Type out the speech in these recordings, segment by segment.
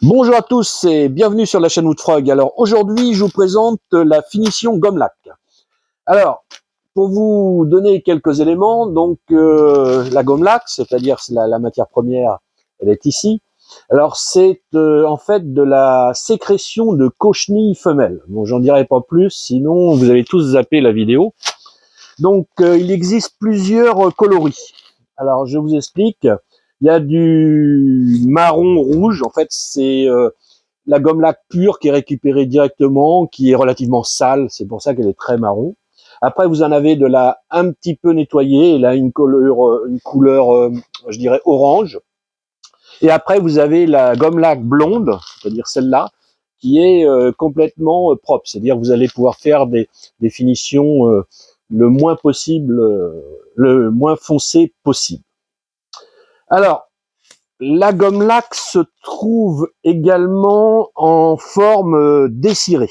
Bonjour à tous et bienvenue sur la chaîne Woodfrog. Alors aujourd'hui, je vous présente la finition gomme lac. Alors, pour vous donner quelques éléments, donc la gomme lac, c'est-à-dire la matière première, elle est ici. Alors c'est en fait de la sécrétion de cochenilles femelles. Bon, j'en dirai pas plus, sinon vous allez tous zapper la vidéo. Donc il existe plusieurs coloris. Alors je vous explique. Il y a du marron rouge, en fait c'est la gomme lac pure qui est récupérée directement, qui est relativement sale, c'est pour ça qu'elle est très marron. Après, vous en avez de la un petit peu nettoyée, elle a une couleur, je dirais orange. Et après, vous avez la gomme lac blonde, c'est-à-dire celle-là, qui est complètement propre, c'est-à-dire que vous allez pouvoir faire des finitions le moins possible, le moins foncé possible. Alors, la gomme lac se trouve également en forme dessirée.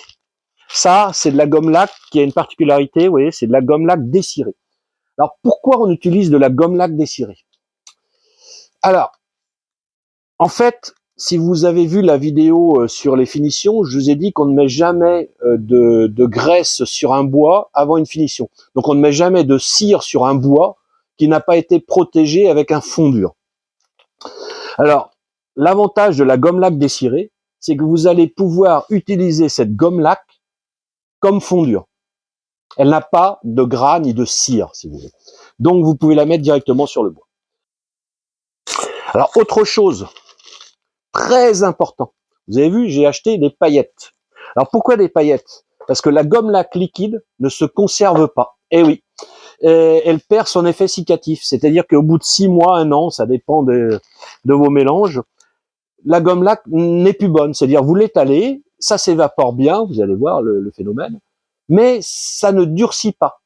Ça, c'est de la gomme lac qui a une particularité, vous voyez, c'est de la gomme lac dessirée. Alors, pourquoi on utilise de la gomme lac dessirée? Alors, en fait, si vous avez vu la vidéo sur les finitions, je vous ai dit qu'on ne met jamais de graisse sur un bois avant une finition. Donc, on ne met jamais de cire sur un bois qui n'a pas été protégé avec un fond dur. Alors, l'avantage de la gomme lac dessirée, c'est que vous allez pouvoir utiliser cette gomme lac comme fondure. Elle n'a pas de gras ni de cire, si vous voulez. Donc, vous pouvez la mettre directement sur le bois. Alors, autre chose, très important. Vous avez vu, j'ai acheté des paillettes. Alors, pourquoi des paillettes? Parce que la gomme lac liquide ne se conserve pas. Eh oui, elle perd son effet cicatif. C'est-à-dire qu'au bout de 6 mois, 1 an, ça dépend de vos mélanges, la gomme lac n'est plus bonne. C'est-à-dire, vous l'étalez, ça s'évapore bien, vous allez voir le phénomène, mais ça ne durcit pas.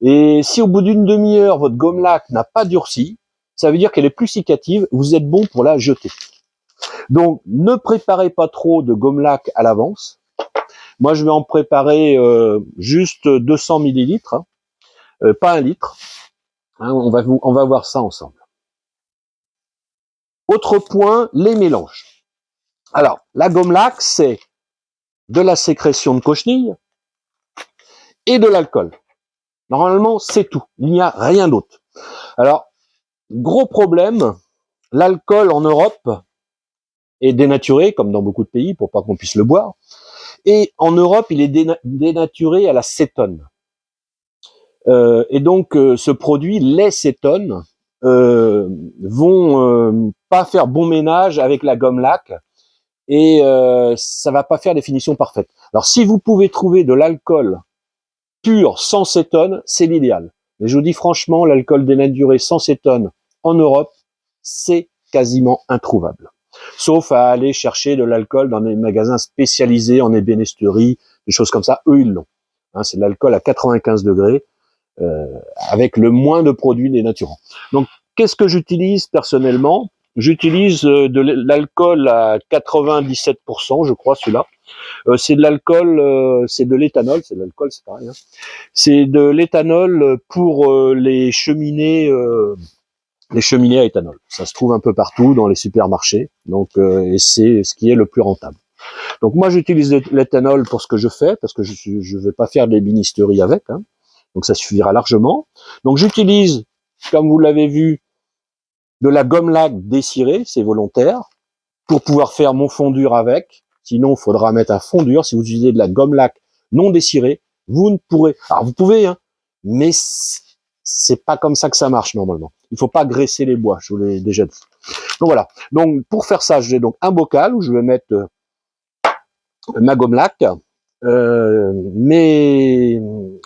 Et si au bout d'une demi-heure, votre gomme lac n'a pas durci, ça veut dire qu'elle est plus cicative, vous êtes bon pour la jeter. Donc, ne préparez pas trop de gomme lac à l'avance. Moi, je vais en préparer juste 200 millilitres, pas 1 litre. Hein, on va voir ça ensemble. Autre point, les mélanges. Alors, la gomme lac, c'est de la sécrétion de cochenille et de l'alcool. Normalement, c'est tout. Il n'y a rien d'autre. Alors, gros problème, l'alcool en Europe est dénaturé, comme dans beaucoup de pays, pour pas qu'on puisse le boire. Et en Europe, il est dénaturé à la cétone. Et donc, ce produit, les cétones, vont pas faire bon ménage avec la gomme lac et ça va pas faire des finitions parfaites. Alors, si vous pouvez trouver de l'alcool pur sans cétone, c'est l'idéal. Mais je vous dis franchement, l'alcool dénaturé sans cétone en Europe, c'est quasiment introuvable. Sauf à aller chercher de l'alcool dans des magasins spécialisés en ébénisterie, des choses comme ça, eux ils l'ont. Hein, c'est de l'alcool à 95 degrés, avec le moins de produits dénaturants. Donc, qu'est-ce que j'utilise personnellement? J'utilise de l'alcool à 97%, je crois, celui-là. C'est de l'alcool, c'est de l'éthanol, c'est de l'alcool, c'est pareil. Hein. C'est de l'éthanol pour les cheminées à éthanol. Ça se trouve un peu partout dans les supermarchés, donc et c'est ce qui est le plus rentable. Donc moi j'utilise l'éthanol pour ce que je fais, parce que je vais pas faire des binisteries avec, hein, donc ça suffira largement. Donc j'utilise, comme vous l'avez vu, de la gomme lac dessirée, c'est volontaire, pour pouvoir faire mon fond dur avec. Sinon, il faudra mettre un fond dur. Si vous utilisez de la gomme lac non dessirée, vous ne pourrez. Alors vous pouvez, hein, mais c'est pas comme ça que ça marche normalement. Il faut pas graisser les bois, je vous l'ai déjà dit. Donc voilà. Donc pour faire ça, j'ai donc un bocal où je vais mettre ma gomme lac,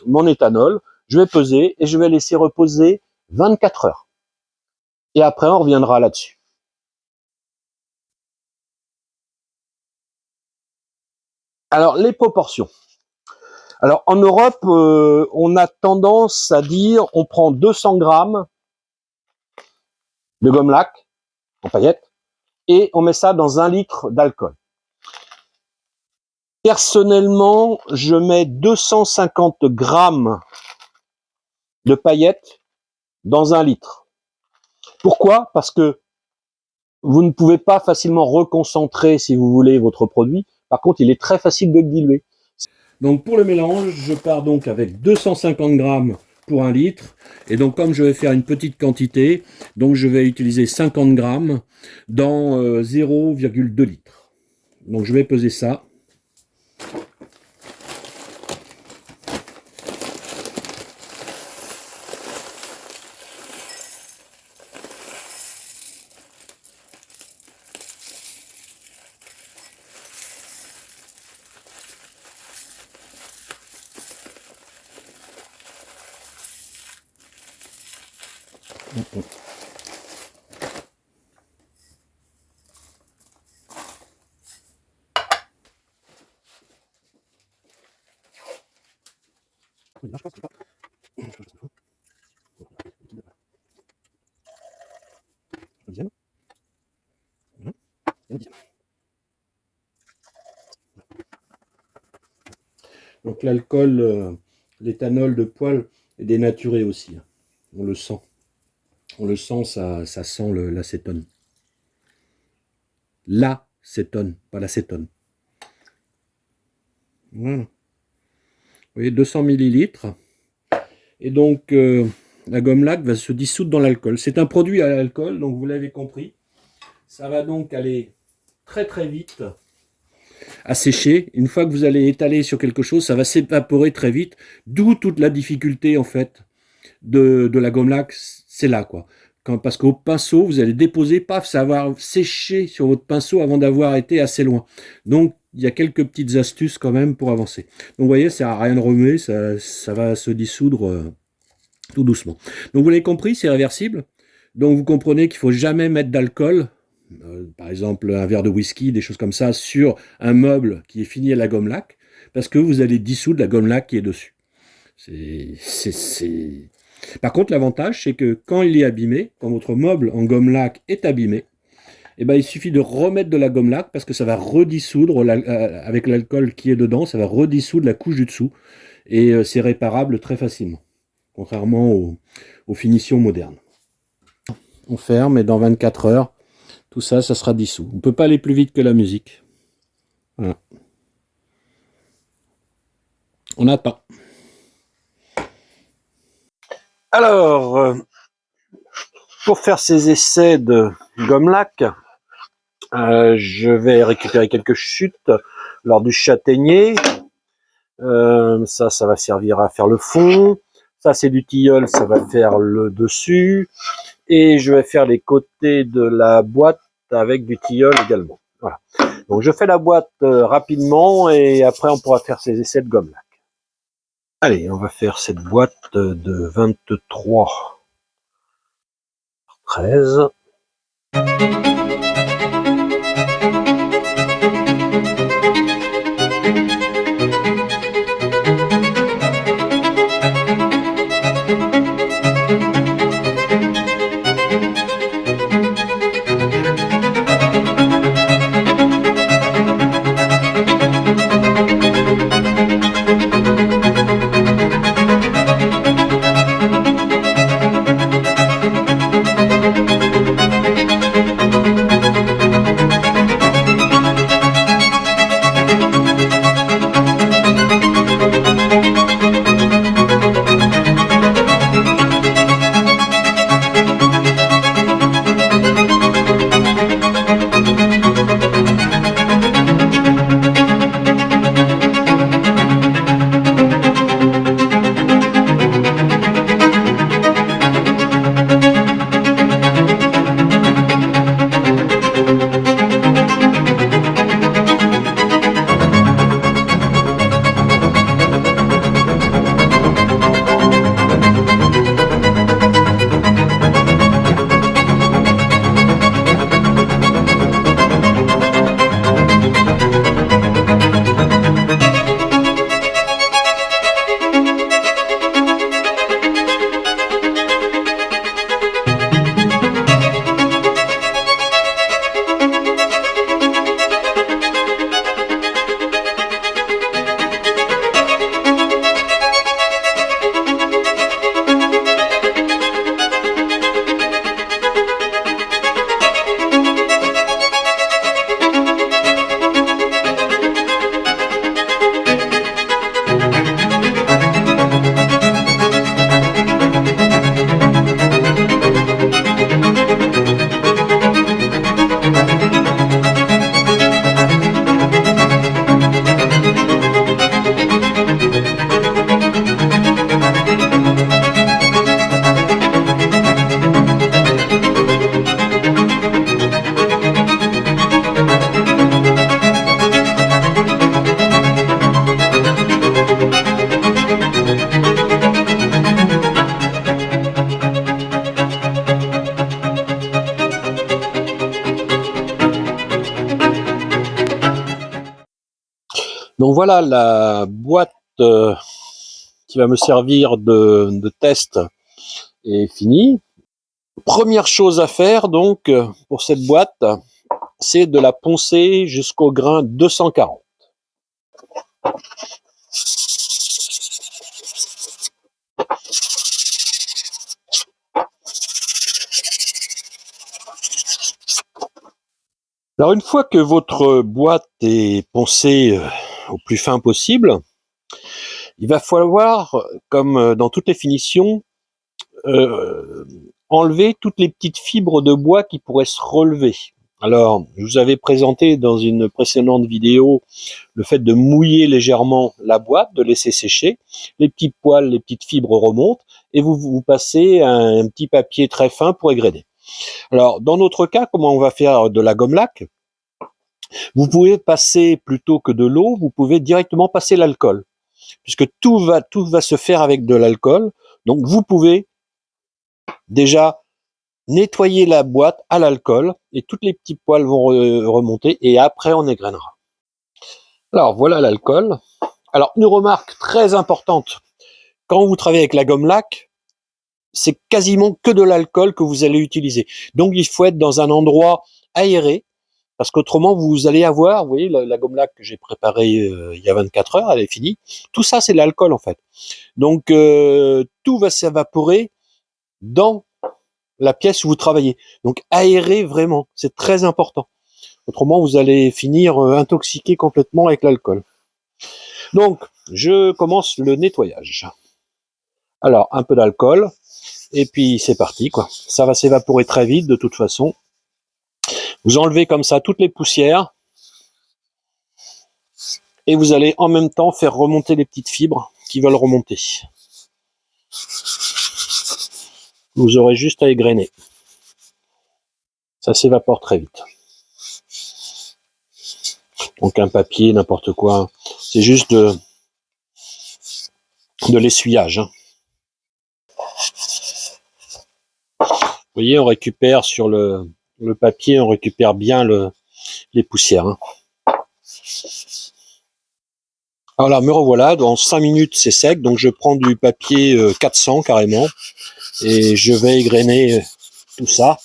mon éthanol. Je vais peser et je vais laisser reposer 24 heures. Et après, on reviendra là-dessus. Alors les proportions. Alors en Europe, on a tendance à dire on prend 200 grammes de gomme lac en paillettes et on met ça dans 1 litre d'alcool. Personnellement, je mets 250 grammes de paillettes dans 1 litre. Pourquoi? Parce que Vous ne pouvez pas facilement reconcentrer, si vous voulez, votre produit. Par contre, il est très facile de le diluer. Donc pour le mélange, je pars donc avec 250 grammes pour 1 litre. Et donc comme je vais faire une petite quantité, donc je vais utiliser 50 grammes dans 0,2 litres. Donc je vais peser ça. Donc l'alcool, l'éthanol de poêle est dénaturé aussi. On le sent. On le sent, ça sent l'acétone. L'acétone, pas l'acétone. Voilà. Vous voyez, 200 millilitres. Et donc, la gomme lac va se dissoudre dans l'alcool. C'est un produit à l'alcool, donc vous l'avez compris. Ça va donc aller très très vite à sécher. Une fois que vous allez étaler sur quelque chose, ça va s'évaporer très vite. D'où toute la difficulté, en fait, de la gomme lac. C'est là, quoi. Parce qu'au pinceau, vous allez déposer, paf, ça va sécher sur votre pinceau avant d'avoir été assez loin. Donc, il y a quelques petites astuces quand même pour avancer. Donc, vous voyez, ça sert à rien de remuer, ça va se dissoudre tout doucement. Donc, vous l'avez compris, c'est réversible. Donc, vous comprenez qu'il ne faut jamais mettre d'alcool, par exemple un verre de whisky, des choses comme ça, sur un meuble qui est fini à la gomme lac, parce que vous allez dissoudre la gomme lac qui est dessus. Par contre, l'avantage, c'est que quand il est abîmé, quand votre meuble en gomme lac est abîmé, eh ben, il suffit de remettre de la gomme lac parce que ça va redissoudre, avec l'alcool qui est dedans, ça va redissoudre la couche du dessous. Et c'est réparable très facilement, contrairement aux finitions modernes. On ferme et dans 24 heures, tout ça, ça sera dissous. On ne peut pas aller plus vite que la musique. Voilà. On attend. Alors, pour faire ces essais de gomme lac, je vais récupérer quelques chutes lors du châtaignier. Ça va servir à faire le fond. Ça, c'est du tilleul, ça va faire le dessus. Et je vais faire les côtés de la boîte avec du tilleul également. Voilà. Donc, je fais la boîte rapidement et après, on pourra faire ces essais de gomme lac. Allez, on va faire cette boîte de 23 13. Donc voilà, la boîte qui va me servir de test est finie. Première chose à faire donc pour cette boîte, c'est de la poncer jusqu'au grain 240. Alors une fois que votre boîte est poncée au plus fin possible, il va falloir, comme dans toutes les finitions, euh, enlever toutes les petites fibres de bois qui pourraient se relever. Alors, je vous avais présenté dans une précédente vidéo le fait de mouiller légèrement la boîte, de laisser sécher. Les petits poils, les petites fibres remontent et vous passez un petit papier très fin pour égrener. Alors, dans notre cas, comment on va faire de la gomme laque? Vous pouvez passer, plutôt que de l'eau, vous pouvez directement passer l'alcool, puisque tout va se faire avec de l'alcool. Donc, vous pouvez déjà nettoyer la boîte à l'alcool et toutes les petits poils vont remonter et après on égrènera. Alors voilà l'alcool. Alors une remarque très importante, quand vous travaillez avec la gomme laque, c'est quasiment que de l'alcool que vous allez utiliser. Donc il faut être dans un endroit aéré, parce qu'autrement vous allez avoir, vous voyez la gomme laque que j'ai préparée il y a 24 heures, elle est finie. Tout ça c'est de l'alcool en fait. Donc tout va s'évaporer dans la pièce où vous travaillez. Donc aérez vraiment, c'est très important. Autrement, vous allez finir intoxiqué complètement avec l'alcool. Donc, je commence le nettoyage. Alors, un peu d'alcool, et puis c'est parti, quoi. Ça va s'évaporer très vite, de toute façon. Vous enlevez comme ça toutes les poussières, et vous allez en même temps faire remonter les petites fibres qui veulent remonter. Vous aurez juste à égrener. Ça s'évapore très vite. Donc un papier, n'importe quoi. C'est juste de l'essuyage. Hein. Vous voyez, on récupère sur le papier, on récupère bien les poussières. Hein. Voilà, me revoilà, dans 5 minutes c'est sec, donc je prends du papier 400 carrément, et je vais égrener tout ça.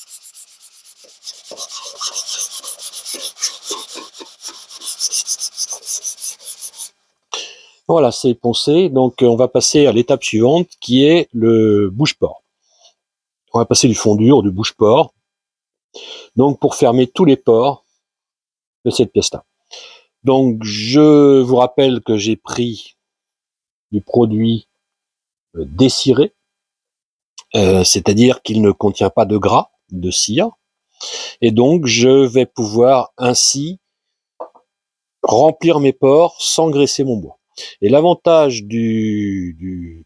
Voilà, c'est poncé, donc on va passer à l'étape suivante qui est le bouche-port. On va passer du fondur, du bouche-port, donc pour fermer tous les pores de cette pièce-là. Donc je vous rappelle que j'ai pris du produit dessiré, c'est-à-dire qu'il ne contient pas de gras, de cire, et donc je vais pouvoir ainsi remplir mes pores sans graisser mon bois. Et l'avantage de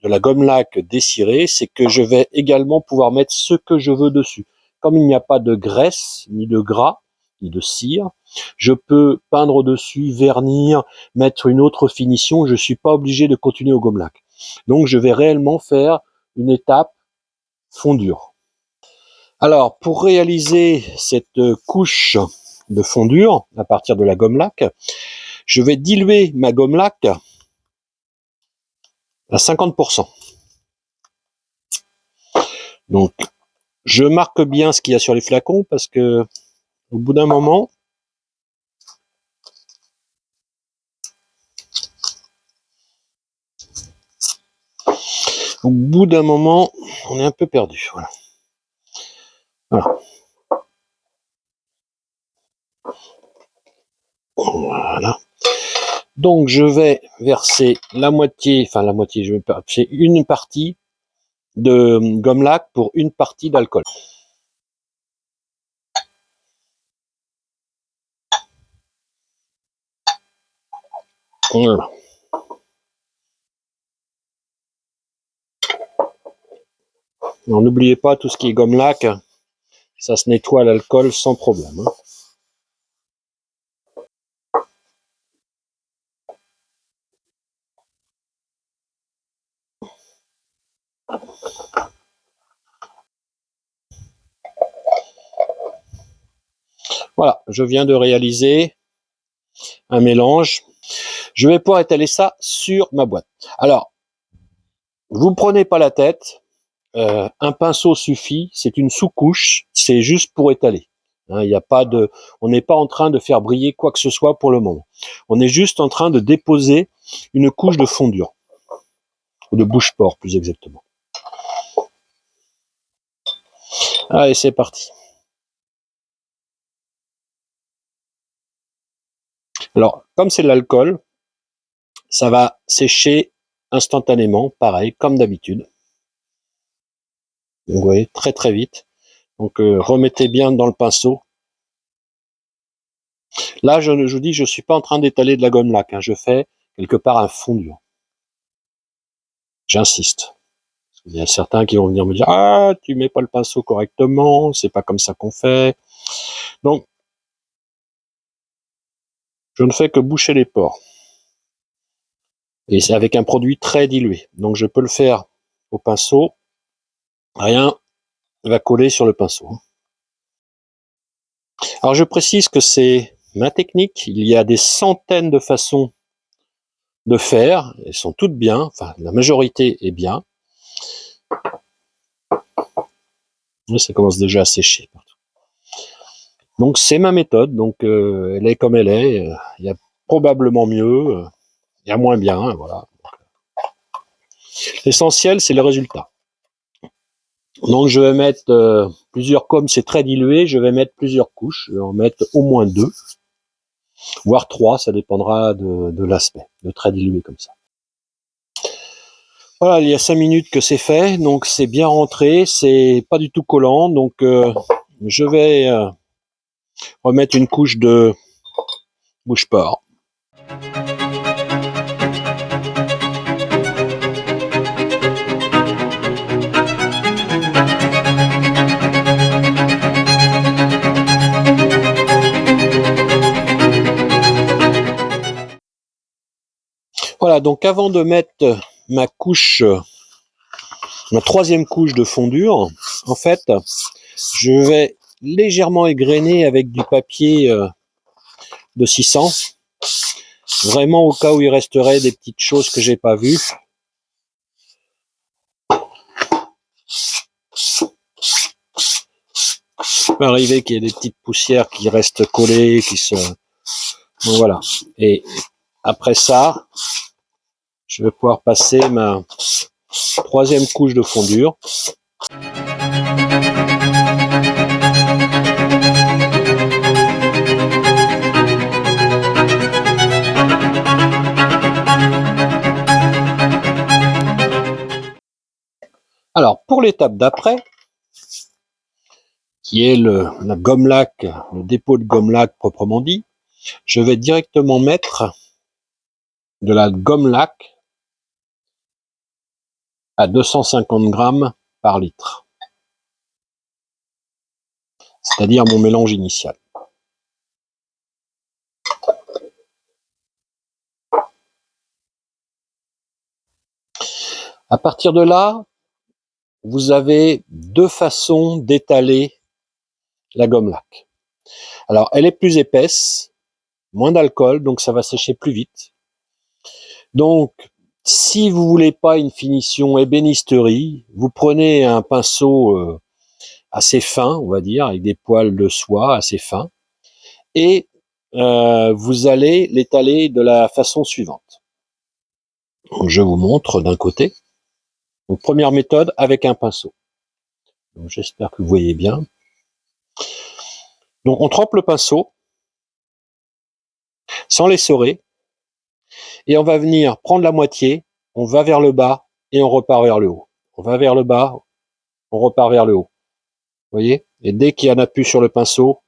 la gomme laque dessirée, c'est que je vais également pouvoir mettre ce que je veux dessus. Comme il n'y a pas de graisse, ni de gras, ni de cire, je peux peindre dessus, vernir, mettre une autre finition. Je ne suis pas obligé de continuer au gomme laque. Donc je vais réellement faire une étape fondure. Alors, pour réaliser cette couche de fondure à partir de la gomme laque, je vais diluer ma gomme laque à 50%. Donc, je marque bien ce qu'il y a sur les flacons parce que au bout d'un moment, on est un peu perdu. Voilà. Voilà. Voilà. Donc, je vais verser la moitié, je vais verser une partie de gomme laque pour une partie d'alcool. Voilà. Alors, n'oubliez pas, tout ce qui est gomme laque, ça se nettoie à l'alcool sans problème. Hein. Voilà, je viens de réaliser un mélange. Je vais pouvoir étaler ça sur ma boîte. Alors, vous prenez pas la tête, un pinceau suffit, c'est une sous-couche, c'est juste pour étaler. Hein, y a pas de, on n'est pas en train de faire briller quoi que ce soit pour le moment. On est juste en train de déposer une couche de fondure, ou de bouche-port plus exactement. Allez, c'est parti. Alors, comme c'est de l'alcool, ça va sécher instantanément, pareil, comme d'habitude. Donc, vous voyez, très très vite. Donc, remettez bien dans le pinceau. Là, je vous dis, je suis pas en train d'étaler de la gomme laque. Hein, je fais quelque part un fondu. J'insiste. Il y a certains qui vont venir me dire, ah, tu mets pas le pinceau correctement, c'est pas comme ça qu'on fait. Donc, je ne fais que boucher les pores. Et c'est avec un produit très dilué. Donc, je peux le faire au pinceau. Rien ne va coller sur le pinceau. Alors, je précise que c'est ma technique. Il y a des centaines de façons de faire. Elles sont toutes bien. Enfin, la majorité est bien. Ça commence déjà à sécher. Donc, c'est ma méthode. Donc, elle est comme elle est. Il y a probablement mieux. Il y a moins bien. Voilà. L'essentiel, c'est le résultat. Donc, je vais mettre plusieurs, comme c'est très dilué, je vais mettre plusieurs couches. Je vais en mettre au moins 2, voire 3, ça dépendra de l'aspect, de très dilué comme ça. Voilà, il y a 5 minutes que c'est fait, donc c'est bien rentré, c'est pas du tout collant, donc je vais remettre une couche de bouche-port. Voilà, donc avant de mettre ma couche, ma troisième couche de fondure, en fait, je vais légèrement égrener avec du papier de 600, vraiment au cas où il resterait des petites choses que j'ai pas vues. Il peut arriver qu'il y ait des petites poussières qui restent collées, qui se... Donc voilà. Et après ça, je vais pouvoir passer ma troisième couche de fondure. Alors, pour l'étape d'après, qui est la gomme laque, le dépôt de gomme laque proprement dit, je vais directement mettre de la gomme laque à 250 grammes par litre. C'est-à-dire mon mélange initial. À partir de là, vous avez 2 façons d'étaler la gomme laque. Alors, elle est plus épaisse, moins d'alcool, donc ça va sécher plus vite. Donc, si vous voulez pas une finition ébénisterie, vous prenez un pinceau assez fin, on va dire, avec des poils de soie assez fins, et vous allez l'étaler de la façon suivante. Donc, je vous montre d'un côté. Donc, première méthode avec un pinceau. J'espère que vous voyez bien. Donc, on trempe le pinceau sans l'essorer, et on va venir prendre la moitié, on va vers le bas et on repart vers le haut. On va vers le bas, on repart vers le haut. Vous voyez? Et dès qu'il y en a plus sur le pinceau,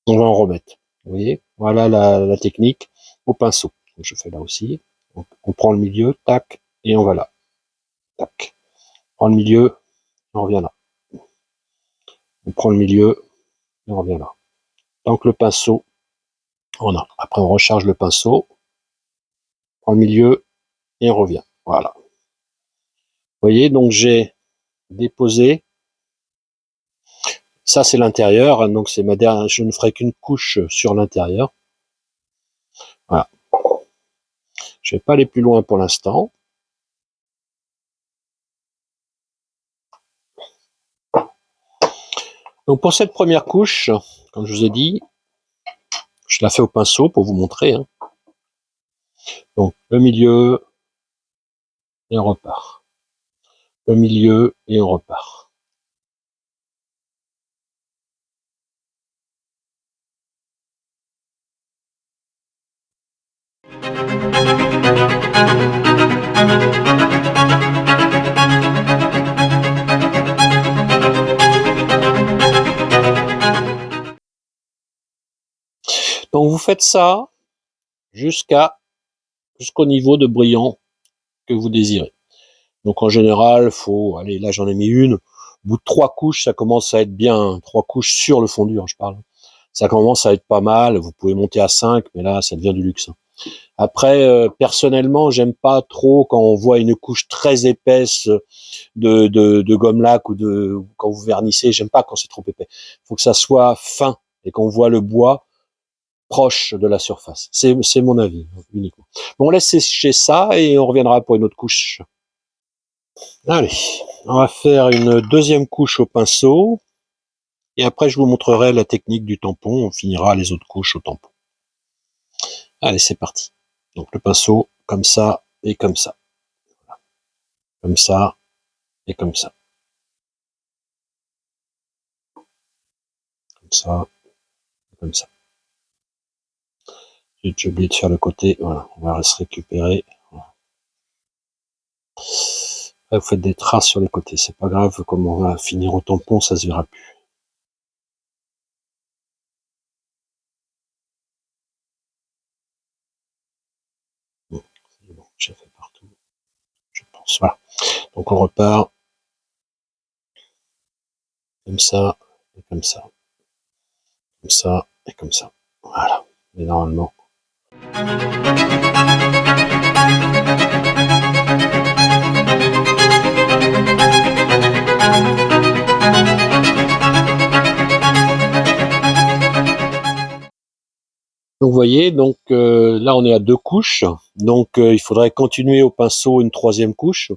on va en remettre. Vous voyez? Voilà la technique au pinceau. Donc, je fais là aussi. Donc, on prend le milieu, tac, et on va là. Tac. On prend le milieu, on revient là. On prend le milieu, et on revient là. Donc le pinceau, on a. Après, on recharge le pinceau, on prend le milieu, et on revient. Voilà. Vous voyez, donc j'ai déposé. Ça, c'est l'intérieur. Donc c'est ma dernière. Je ne ferai qu'une couche sur l'intérieur. Voilà. Je vais pas aller plus loin pour l'instant. Donc pour cette première couche, comme je vous ai dit, je la fais au pinceau pour vous montrer. Hein. Donc le milieu, et on repart. Le milieu, et on repart. Donc vous faites ça jusqu'au niveau de brillant que vous désirez. Donc en général, faut, allez, là j'en ai mis une, au bout de 3 couches, ça commence à être bien, 3 couches sur le fondu, hein, je parle. Ça commence à être pas mal, vous pouvez monter à 5, mais là ça devient du luxe. Après, personnellement, j'aime pas trop quand on voit une couche très épaisse de gomme laque ou quand vous vernissez, j'aime pas quand c'est trop épais. Il faut que ça soit fin et qu'on voit le bois proche de la surface. C'est mon avis, uniquement. Bon, on laisse sécher ça et on reviendra pour une autre couche. Allez, on va faire une deuxième couche au pinceau et après je vous montrerai la technique du tampon. On finira les autres couches au tampon. Allez, c'est parti. Donc le pinceau, comme ça et comme ça. Comme ça et comme ça. Comme ça et comme ça. J'ai oublié de faire le côté. Voilà, on va se récupérer. Voilà. Là, vous faites des traces sur les côtés. C'est pas grave, comme on va finir au tampon, ça se verra plus. Bon, c'est bon, j'ai fait partout. Je pense. Voilà. Donc on repart comme ça et comme ça. Comme ça et comme ça. Voilà. Et normalement. Donc vous voyez, donc là on est à 2 couches, donc il faudrait continuer au pinceau une 3e couche,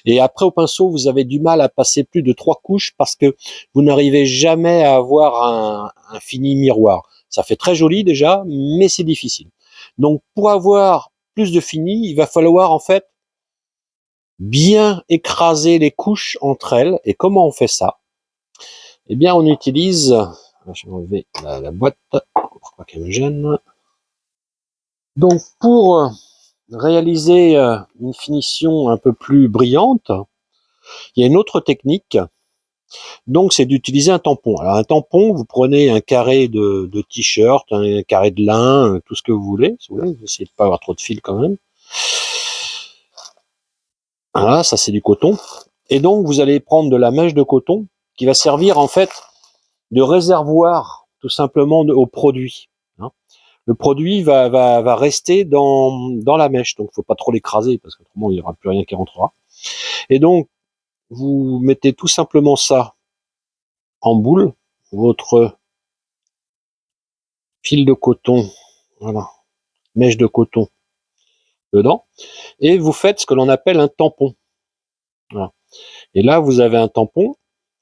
et après au pinceau vous avez du mal à passer plus de 3 couches parce que vous n'arrivez jamais à avoir un fini miroir. Ça fait très joli déjà, mais c'est difficile. Donc pour avoir plus de fini, il va falloir en fait bien écraser les couches entre elles. Et comment on fait ça? Eh bien on utilise, je vais enlever la boîte pour pas qu'elle me gêne. Donc pour réaliser une finition un peu plus brillante, il y a une autre technique, donc c'est d'utiliser un tampon. Alors un tampon, vous prenez un carré de t-shirt, un carré de lin, tout ce que vous voulez, si vous voulez, essayez de pas avoir trop de fil quand même. Voilà, ça c'est du coton. Et donc vous allez prendre de la mèche de coton qui va servir en fait de réservoir tout simplement au produit. Hein. Le produit va rester dans la mèche, donc il faut pas trop l'écraser parce qu'autrement il n'y aura plus rien qui rentrera. Et donc vous mettez tout simplement ça en boule, votre fil de coton, voilà, mèche de coton dedans, et vous faites ce que l'on appelle un tampon. Voilà. Et là vous avez un tampon.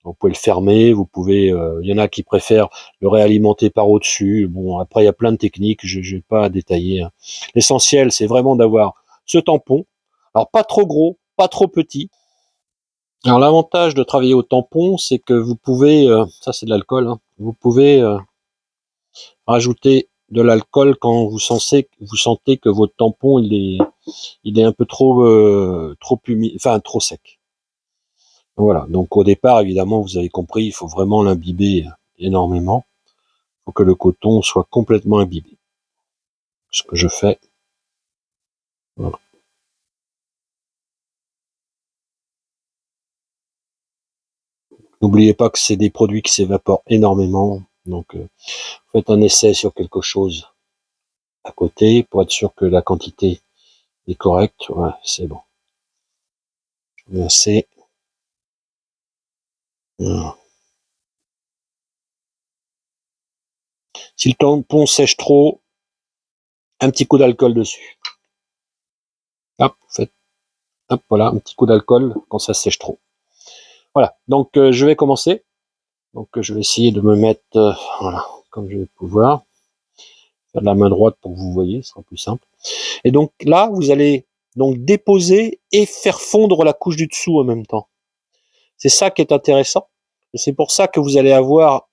Vous pouvez le fermer, vous pouvez, il y en a qui préfèrent le réalimenter par au-dessus. Bon, après, il y a plein de techniques, je ne vais pas détailler. Hein. L'essentiel, c'est vraiment d'avoir ce tampon. Alors, pas trop gros, pas trop petit. Alors, l'avantage de travailler au tampon, c'est que vous pouvez, ça c'est de l'alcool, hein, vous pouvez rajouter de l'alcool quand vous sentez que votre tampon, il est un peu trop humide, enfin, trop sec. Voilà, donc au départ, évidemment, vous avez compris, il faut vraiment l'imbiber énormément. Il faut que le coton soit complètement imbibé. Ce que je fais. Voilà. N'oubliez pas que c'est des produits qui s'évaporent énormément. Donc faites un essai sur quelque chose à côté pour être sûr que la quantité est correcte. Ouais, c'est bon. Assez. Voilà. Si le tampon sèche trop, un petit coup d'alcool dessus. Hop, vous faites, hop, voilà, un petit coup d'alcool quand ça sèche trop. Voilà, donc je vais commencer. Donc je vais essayer de me mettre, voilà, comme je vais pouvoir. Faire de la main droite pour que vous voyez, ce sera plus simple. Et donc là, vous allez donc déposer et faire fondre la couche du dessous en même temps. C'est ça qui est intéressant. Et c'est pour ça que vous allez avoir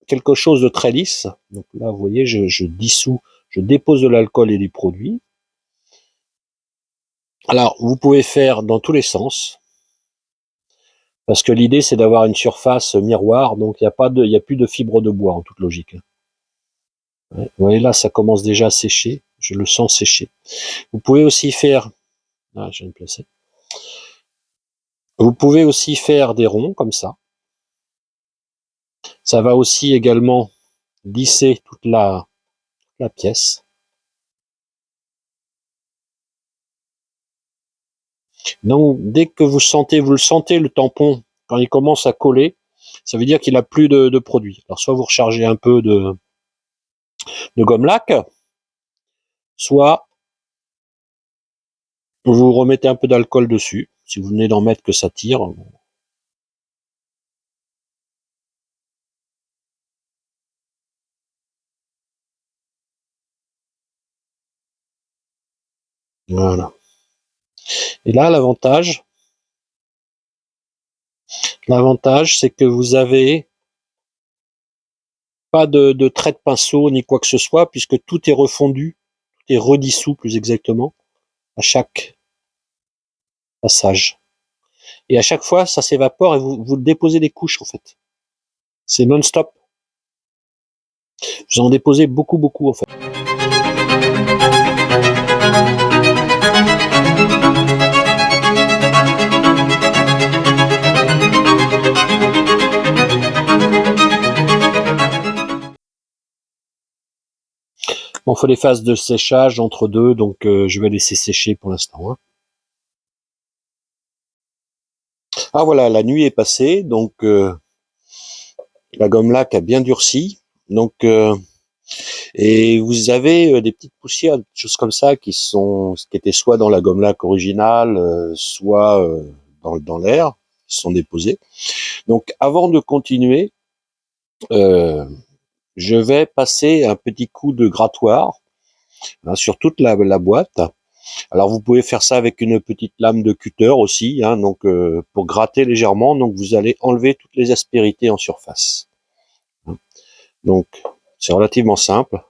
quelque chose de très lisse. Donc là, vous voyez, je dissous, je dépose de l'alcool et du produit. Alors, vous pouvez faire dans tous les sens, parce que l'idée c'est d'avoir une surface miroir, donc il n'y a plus de fibre de bois en toute logique. Ouais, vous voyez là, ça commence déjà à sécher. Je le sens sécher. Vous pouvez aussi faire, ah, je vais me placer. Vous pouvez aussi faire des ronds comme ça. Ça va aussi également lisser toute la pièce. Donc, dès que vous le sentez, le tampon, quand il commence à coller, ça veut dire qu'il a plus de produit. Alors, soit vous rechargez un peu de gomme lac, soit vous remettez un peu d'alcool dessus. Si vous venez d'en mettre que ça tire. Voilà. Et là, l'avantage, c'est que vous avez pas de trait de pinceau ni quoi que ce soit, puisque tout est refondu, tout est redissous plus exactement, à chaque passage. Et à chaque fois, ça s'évapore et vous déposez des couches en fait. C'est non-stop. Vous en déposez beaucoup, beaucoup en fait. Bon, il faut des phases de séchage entre deux, donc je vais laisser sécher pour l'instant. Hein. Ah voilà, la nuit est passée, donc la gomme lac a bien durci. Donc et vous avez des petites poussières, des choses comme ça qui étaient soit dans la gomme lac originale, soit dans l'air, qui sont déposées. Donc avant de continuer, euh, je vais passer un petit coup de grattoir hein, sur toute la boîte. Alors vous pouvez faire ça avec une petite lame de cutter aussi, hein, donc pour gratter légèrement. Donc vous allez enlever toutes les aspérités en surface. Hein. Donc c'est relativement simple.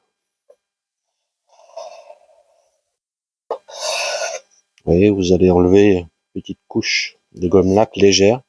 Vous voyez, vous allez enlever une petite couche de gomme lac légère.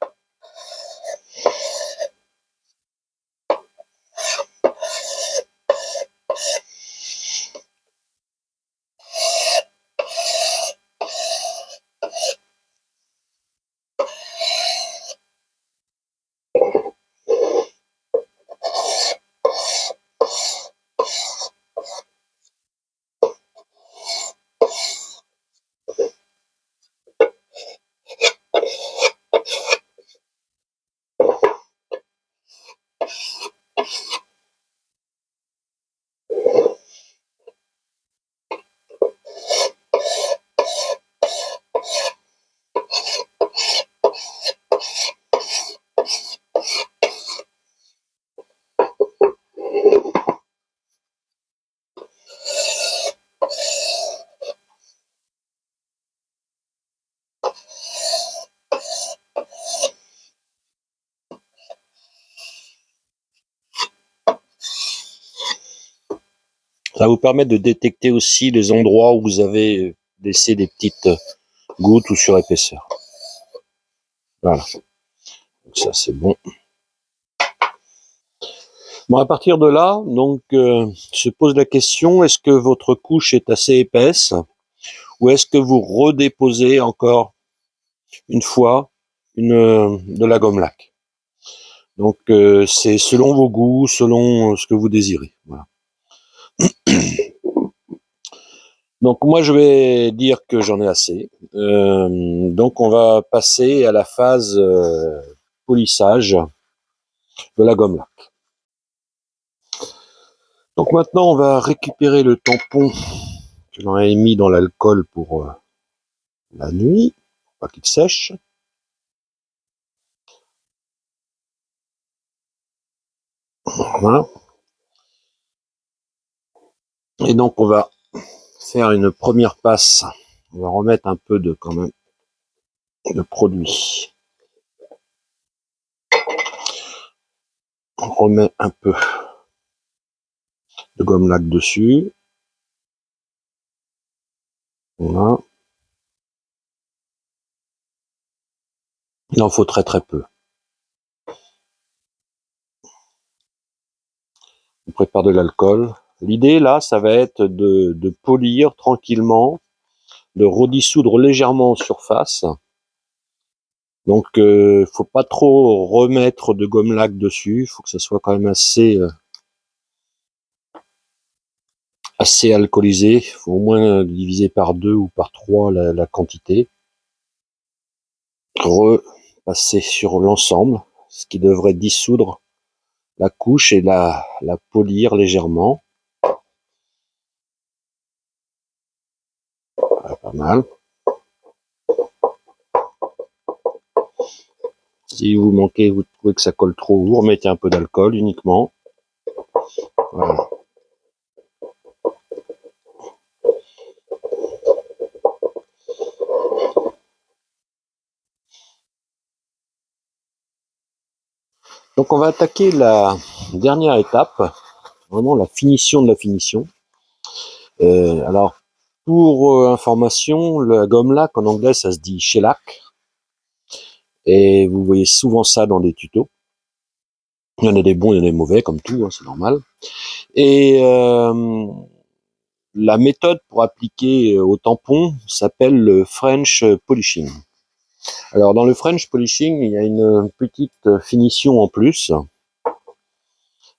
Ça va vous permettre de détecter aussi les endroits où vous avez laissé des petites gouttes ou surépaisseurs. Voilà. Donc ça c'est bon. Bon, à partir de là, donc, se pose la question, est-ce que votre couche est assez épaisse ou est-ce que vous redéposez encore une fois de la gomme lac? Donc, c'est selon vos goûts, selon ce que vous désirez. Voilà. Donc, moi, je vais dire que j'en ai assez. Donc, on va passer à la phase polissage de la gomme lac. Donc maintenant, on va récupérer le tampon que l'on a mis dans l'alcool pour la nuit, pour pas qu'il sèche. Voilà. Et donc on va faire une première passe. On va remettre un peu de quand même de produit. On remet un peu de gomme lac dessus. Voilà. Il en faut très très peu. On prépare de l'alcool. L'idée là, ça va être de polir tranquillement, de redissoudre légèrement en surface. Donc faut pas trop remettre de gomme lac dessus, il faut que ça soit quand même assez alcoolisé. Il faut au moins diviser par 2 ou par 3 la quantité. Repasser sur l'ensemble, ce qui devrait dissoudre la couche et la polir légèrement. Voilà, pas mal. Si vous manquez, vous trouvez que ça colle trop, vous remettez un peu d'alcool uniquement. Voilà. Donc on va attaquer la dernière étape, vraiment la finition de la finition. Alors pour information, la gomme lac en anglais ça se dit shellac, et vous voyez souvent ça dans des tutos. Il y en a des bons, il y en a des mauvais, comme tout, hein, c'est normal. Et la méthode pour appliquer au tampon s'appelle le French polishing. Alors dans le French polishing, il y a une petite finition en plus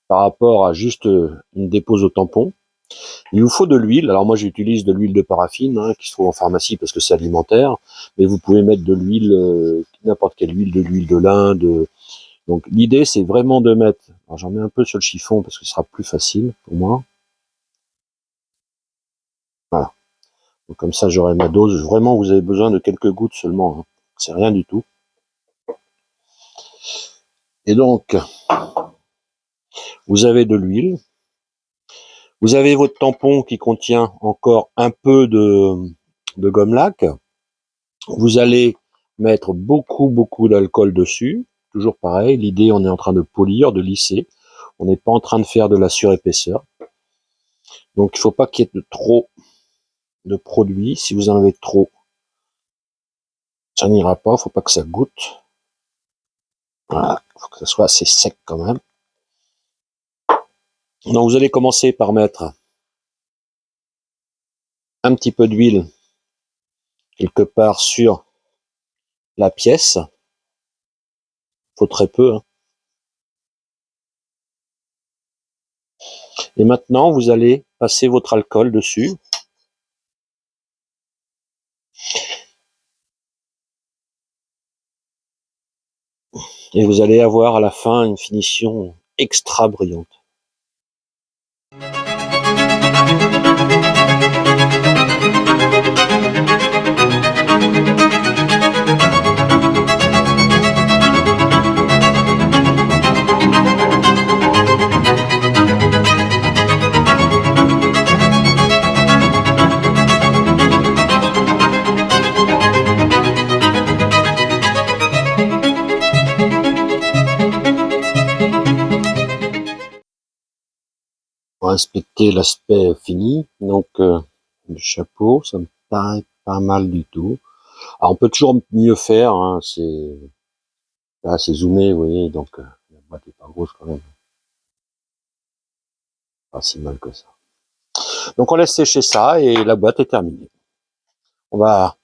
par rapport à juste une dépose au tampon. Il vous faut de l'huile. Alors moi j'utilise de l'huile de paraffine qui se trouve en pharmacie parce que c'est alimentaire, mais vous pouvez mettre de l'huile, n'importe quelle huile, de l'huile de lin. Donc l'idée c'est vraiment de mettre, alors j'en mets un peu sur le chiffon parce que ce sera plus facile pour moi. Voilà. Donc, comme ça j'aurai ma dose. Vraiment vous avez besoin de quelques gouttes seulement, hein. C'est rien du tout. Et donc vous avez de l'huile. Vous avez votre tampon qui contient encore un peu de gomme lac. Vous allez mettre beaucoup d'alcool dessus. Toujours pareil, l'idée, on est en train de polir, de lisser. On n'est pas en train de faire de la surépaisseur. Donc, il ne faut pas qu'il y ait de trop de produit. Si vous en avez trop, ça n'ira pas. Il ne faut pas que ça goûte. Voilà, il faut que ça soit assez sec quand même. Donc, vous allez commencer par mettre un petit peu d'huile quelque part sur la pièce. Il faut très peu, hein. Et maintenant, vous allez passer votre alcool dessus. Et vous allez avoir à la fin une finition extra brillante. Pour inspecter l'aspect fini, donc du chapeau, ça me paraît pas mal du tout. Alors on peut toujours mieux faire, hein, là c'est zoomé, vous voyez, donc la boîte est pas grosse quand même, pas si mal que ça. Donc on laisse sécher ça et la boîte est terminée. On va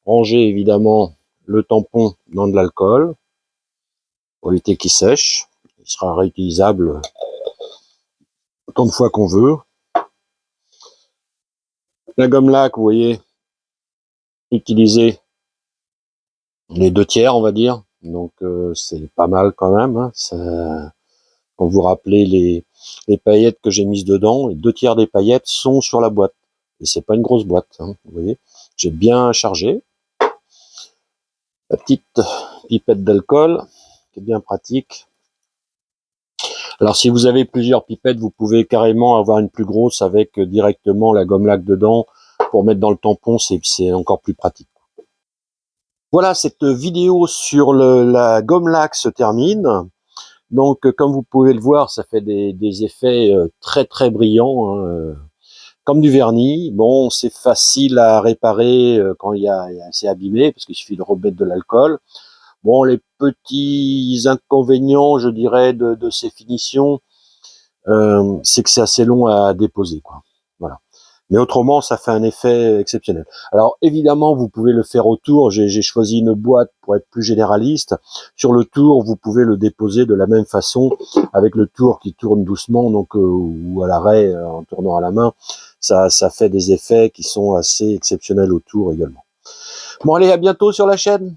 ranger évidemment le tampon dans de l'alcool pour éviter qu'il sèche. Il sera réutilisable autant de fois qu'on veut. La gomme lac, vous voyez, utiliser les 2 tiers, on va dire. Donc c'est pas mal quand même, hein. Ça, quand vous rappelez les paillettes que j'ai mises dedans, et 2/3 des paillettes sont sur la boîte. Et c'est pas une grosse boîte, hein, vous voyez. J'ai bien chargé. La petite pipette d'alcool, qui est bien pratique. Alors si vous avez plusieurs pipettes, vous pouvez carrément avoir une plus grosse avec directement la gomme lac dedans pour mettre dans le tampon, c'est encore plus pratique. Voilà, cette vidéo sur la gomme lac se termine. Donc comme vous pouvez le voir, ça fait des effets très très brillants, hein, comme du vernis. Bon, c'est facile à réparer quand c'est abîmé, parce qu'il suffit de remettre de l'alcool. Bon, les petits inconvénients, je dirais, de ces finitions, c'est que c'est assez long à déposer, quoi. Voilà. Mais autrement, ça fait un effet exceptionnel. Alors évidemment, vous pouvez le faire au tour. J'ai choisi une boîte pour être plus généraliste. Sur le tour, vous pouvez le déposer de la même façon, avec le tour qui tourne doucement, donc ou à l'arrêt en tournant à la main. Ça fait des effets qui sont assez exceptionnels au tour également. Bon allez, à bientôt sur la chaîne.